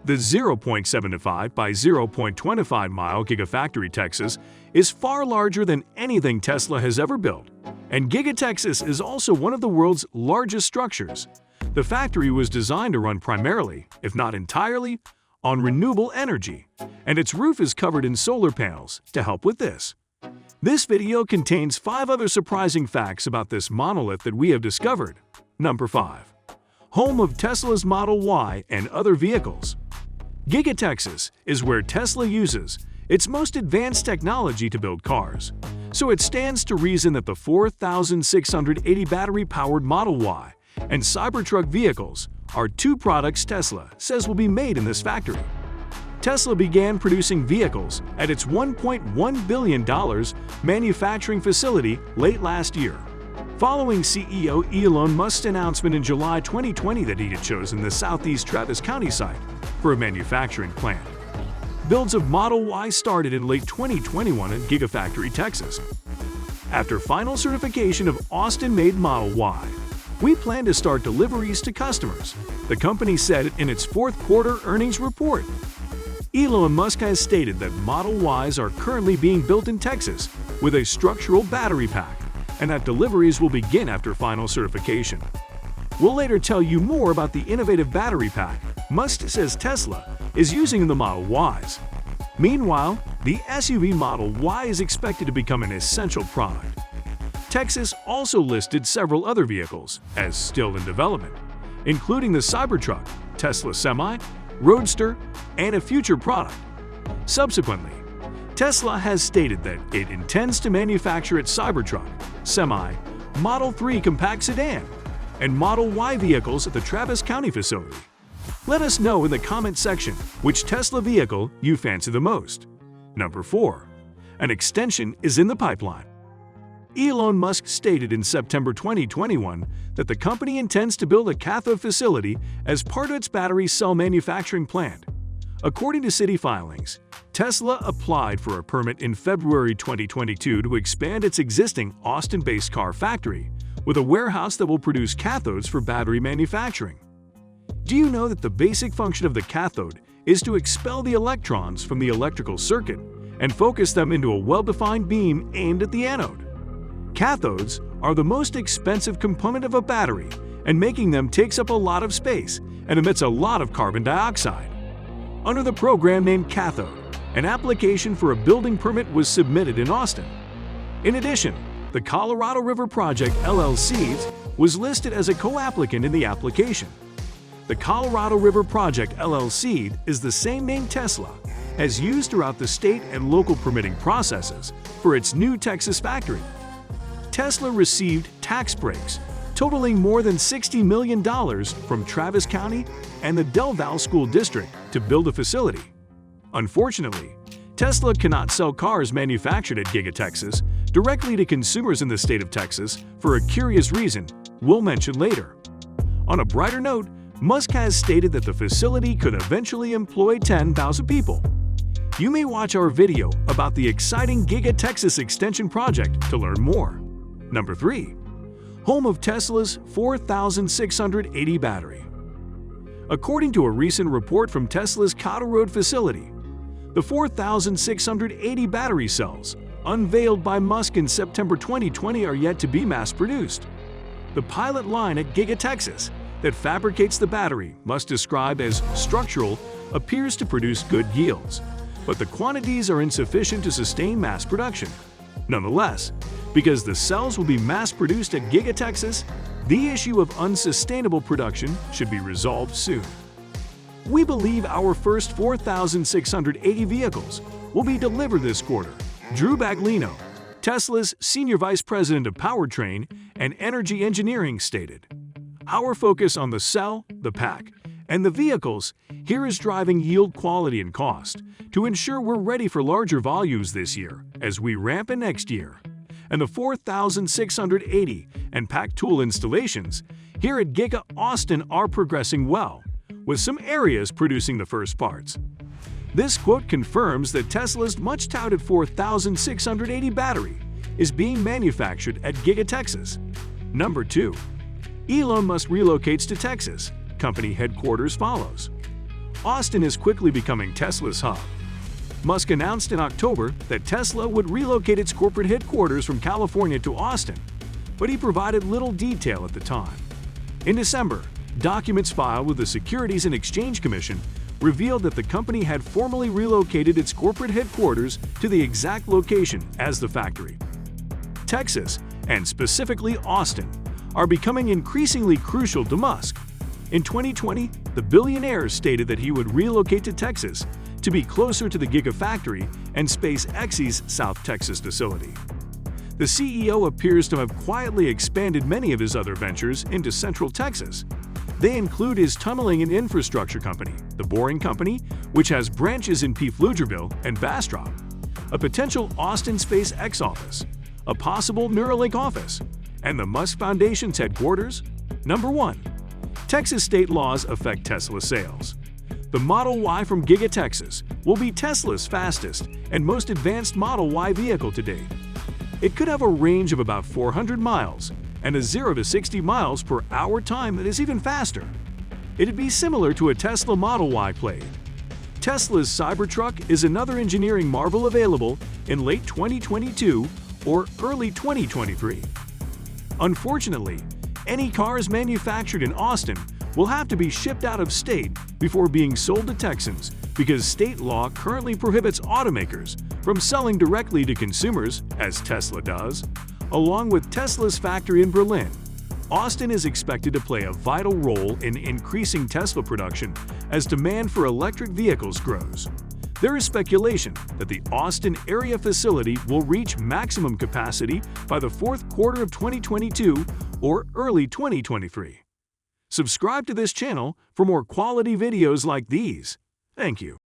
The 0.75 by 0.25 mile Gigafactory Texas is far larger than anything Tesla has ever built, and Giga Texas is also one of the world's largest structures. The factory was designed to run primarily, if not entirely, on renewable energy, and its roof is covered in solar panels to help with this. This video contains 5 other surprising facts about this monolith that we have discovered. Number 5. Home of Tesla's Model Y and other vehicles. Giga Texas is where Tesla uses its most advanced technology to build cars, so it stands to reason that the 4,680 battery-powered Model Y and Cybertruck vehicles are 2 products Tesla says will be made in this factory. Tesla began producing vehicles at its $1.1 billion manufacturing facility late last year, following CEO Elon Musk's announcement in July 2020 that he had chosen the southeast Travis County site for a manufacturing plant. Builds of Model Y started in late 2021 at Gigafactory Texas. After final certification of Austin-made Model Y, we plan to start deliveries to customers, the company said in its fourth quarter earnings report. Elon Musk has stated that Model Ys are currently being built in Texas with a structural battery pack, and that deliveries will begin after final certification. We'll later tell you more about the innovative battery pack Musk says Tesla is using in the Model Ys. Meanwhile, the SUV Model Y is expected to become an essential product. Texas also listed several other vehicles as still in development, including the Cybertruck, Tesla Semi, Roadster, and a future product. Subsequently, Tesla has stated that it intends to manufacture its Cybertruck, Semi, Model 3 compact sedan, and Model Y vehicles at the Travis County facility. Let us know in the comment section which Tesla vehicle you fancy the most. Number 4. An extension is in the pipeline. Elon Musk stated in September 2021 that the company intends to build a cathode facility as part of its battery cell manufacturing plant. According to city filings, Tesla applied for a permit in February 2022 to expand its existing Austin-based car factory with a warehouse that will produce cathodes for battery manufacturing. Do you know that the basic function of the cathode is to expel the electrons from the electrical circuit and focus them into a well-defined beam aimed at the anode? Cathodes are the most expensive component of a battery, and making them takes up a lot of space and emits a lot of carbon dioxide. Under the program named Cathode, an application for a building permit was submitted in Austin. In addition, the Colorado River Project LLC was listed as a co-applicant in the application. The Colorado River Project LLC is the same name Tesla has used throughout the state and local permitting processes for its new Texas factory. Tesla received tax breaks totaling more than $60 million from Travis County and the Del Valle School District to build a facility. Unfortunately, Tesla cannot sell cars manufactured at Giga Texas directly to consumers in the state of Texas for a curious reason we'll mention later. On a brighter note, Musk has stated that the facility could eventually employ 10,000 people. You may watch our video about the exciting Giga Texas extension project to learn more. Number 3. Home of Tesla's 4,680 battery. According to a recent report from Tesla's Cottle Road facility, the 4,680 battery cells unveiled by Musk in September 2020 are yet to be mass-produced. The pilot line at Giga Texas that fabricates the battery, Musk described as structural, appears to produce good yields, but the quantities are insufficient to sustain mass production. Nonetheless, because the cells will be mass-produced at Giga Texas, the issue of unsustainable production should be resolved soon. We believe our first 4,680 vehicles will be delivered this quarter, Drew Baglino, Tesla's Senior Vice President of Powertrain and Energy Engineering, stated. Our focus on the cell, the pack, and the vehicles here is driving yield, quality, and cost to ensure we're ready for larger volumes this year as we ramp in next year. And the 4,680 and pack tool installations here at Giga Austin are progressing well, with some areas producing the first parts. This quote confirms that Tesla's much-touted 4,680 battery is being manufactured at Giga Texas. Number 2. Elon Musk relocates to Texas. Company headquarters follows. Austin is quickly becoming Tesla's hub. Musk announced in October that Tesla would relocate its corporate headquarters from California to Austin, but he provided little detail at the time. In December, documents filed with the Securities and Exchange Commission revealed that the company had formally relocated its corporate headquarters to the exact location as the factory. Texas, and specifically Austin, are becoming increasingly crucial to Musk. In 2020, the billionaire stated that he would relocate to Texas to be closer to the Gigafactory and SpaceX's South Texas facility. The CEO appears to have quietly expanded many of his other ventures into Central Texas. They include his tunneling and infrastructure company, the Boring Company, which has branches in Pflugerville and Bastrop, a potential Austin SpaceX office, a possible Neuralink office, and the Musk Foundation's headquarters. Number 1. Texas state laws affect Tesla sales. The Model Y from Giga Texas will be Tesla's fastest and most advanced Model Y vehicle to date. It could have a range of about 400 miles and a 0 to 60 miles per hour time that is even faster. It'd be similar to a Tesla Model Y Plaid. Tesla's Cybertruck is another engineering marvel available in late 2022 or early 2023. Unfortunately, any cars manufactured in Austin will have to be shipped out of state before being sold to Texans because state law currently prohibits automakers from selling directly to consumers, as Tesla does. Along with Tesla's factory in Berlin, Austin is expected to play a vital role in increasing Tesla production as demand for electric vehicles grows. There is speculation that the Austin area facility will reach maximum capacity by the fourth quarter of 2022 or early 2023. Subscribe to this channel for more quality videos like these. Thank you.